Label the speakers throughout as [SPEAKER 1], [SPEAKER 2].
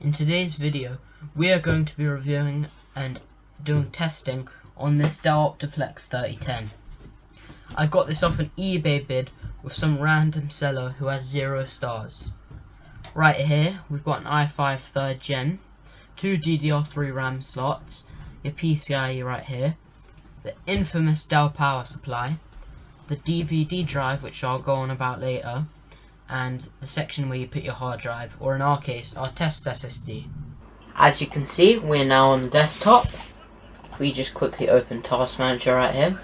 [SPEAKER 1] In today's video, we are going to be reviewing and doing testing on this Dell Optiplex 3010. I got this off an eBay bid with some random seller who has 0 stars. Right here, we've got an i5 3rd gen, 2 DDR3 RAM slots, your PCIe right here, the infamous Dell power supply, the DVD drive which I'll go on about later, and the section where you put your hard drive, or in our case, our test SSD. As you can see, we're now on the desktop. We just quickly open Task Manager right here.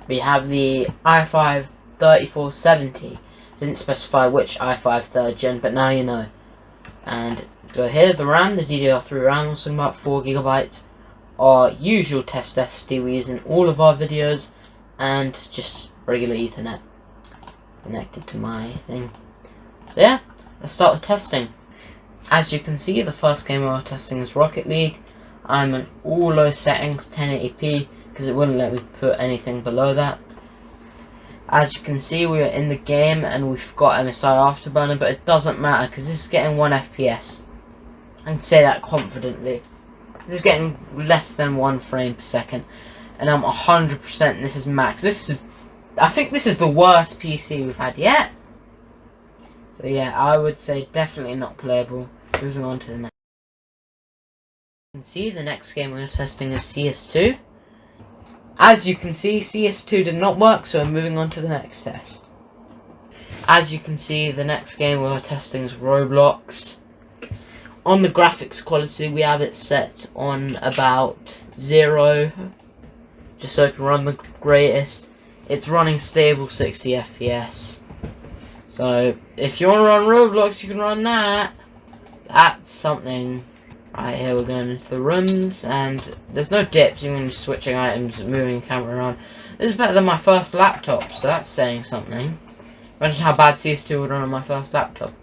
[SPEAKER 1] We have the i5 3470. Didn't specify which i5 3rd gen, but now you know. And go here, the RAM, the DDR3 RAM, was talking about 4GB. Our usual test SSD we use in all of our videos, and just regular Ethernet connected to my thing. So yeah, let's start the testing. As you can see, the first game we are testing is Rocket League. I'm on all low settings, 1080p, because it wouldn't let me put anything below that. As you can see, we are in the game and we've got MSI Afterburner, but it doesn't matter because this is getting 1 FPS. I can say that confidently. This is getting less than 1 frame per second, and I'm 100%, and this is max. I think this is the worst PC we've had yet. So yeah, I would say definitely not playable. Moving on to the next. You can see the next game we're testing is CS2. As you can see, CS2 did not work, so we're moving on to the next test. As you can see, the next game we're testing is Roblox. On the graphics quality, we have it set on about 0, just so it can run the greatest. It's running stable 60 FPS. So if you want to run Roblox, you can run that. That's something. Right here, we're going into the rooms, and there's no dips. You can just switching items, moving the camera around. This is better than my first laptop, so that's saying something. Imagine how bad CS2 would run on my first laptop.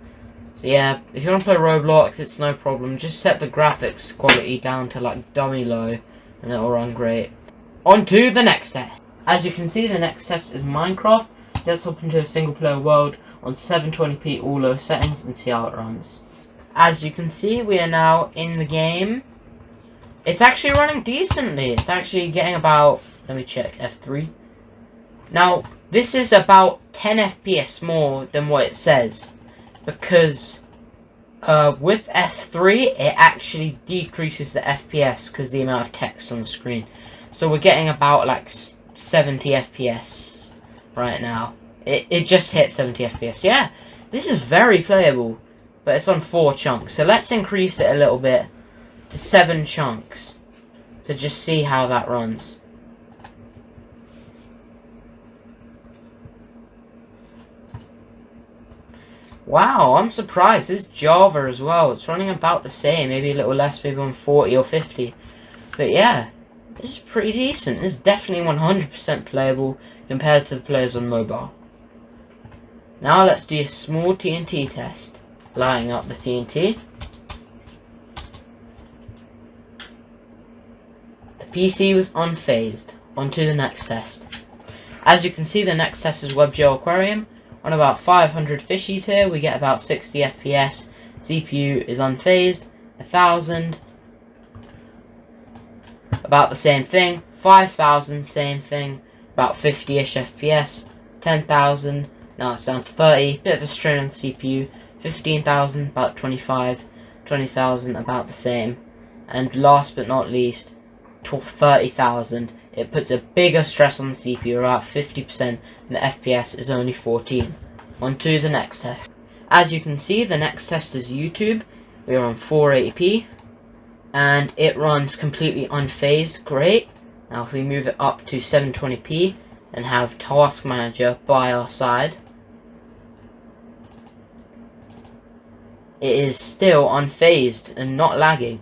[SPEAKER 1] So yeah, if you want to play Roblox, it's no problem. Just set the graphics quality down to like dummy low, and it'll run great. On to the next test. As you can see, the next test is Minecraft. Let's hop into a single player world on 720p all low settings and see how it runs. As you can see, we are now in the game. It's actually running decently. It's actually getting about, let me check, F3. Now, this is about 10 FPS more than what it says, because with F3, it actually decreases the FPS because the amount of text on the screen. So we're getting about like 70 FPS right now. It just hit 70 FPS. Yeah, this is very playable, but it's on 4 chunks. So let's increase it a little bit to 7 chunks to just see how that runs. Wow, I'm surprised. This is Java as well. It's running about the same, maybe a little less, maybe on 40 or 50. But yeah, this is pretty decent. This is definitely 100% playable compared to the players on mobile. Now let's do a small TNT test. Lighting up the TNT. The PC was unfazed. On to the next test. As you can see, the next test is WebGL Aquarium. On about 500 fishies here, we get about 60 FPS. CPU is unfazed. 1000. About the same thing. 5000, same thing. About 50-ish FPS. 10,000. Now it's down to 30. Bit of a strain on the CPU. 15,000, about 25. 20,000, about the same. And last but not least, 30,000. It puts a bigger stress on the CPU, about 50%, and the FPS is only 14. On to the next test. As you can see, the next test is YouTube. We are on 480p, and it runs completely unfazed. Great. Now if we move it up to 720p and have Task Manager by our side, it is still unfazed and not lagging.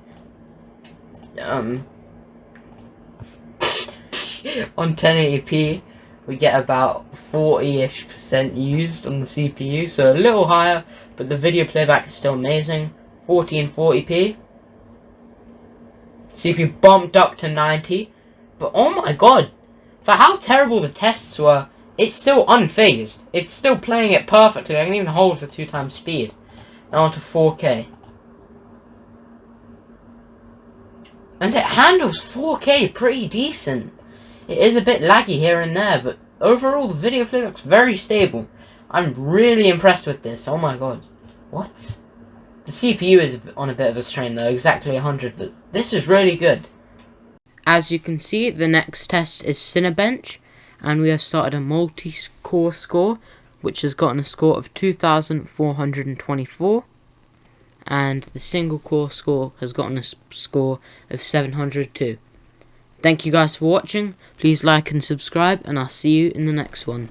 [SPEAKER 1] On 1080p, we get about 40-ish% used on the CPU, so a little higher, but the video playback is still amazing. 1440p. CPU bumped up to 90, but oh my god, for how terrible the tests were, it's still unfazed. It's still playing it perfectly. I can even hold for 2 times speed. and on to 4K. And it handles 4K pretty decent. It is a bit laggy here and there, but overall the video playback's very stable. I'm really impressed with this. Oh my god. What? The CPU is on a bit of a strain though, exactly 100, but this is really good. As you can see, the next test is Cinebench, and we have started a multi-core score, which has gotten a score of 2,424. And the single core score has gotten a score of 702. Thank you guys for watching. Please like and subscribe, and I'll see you in the next one.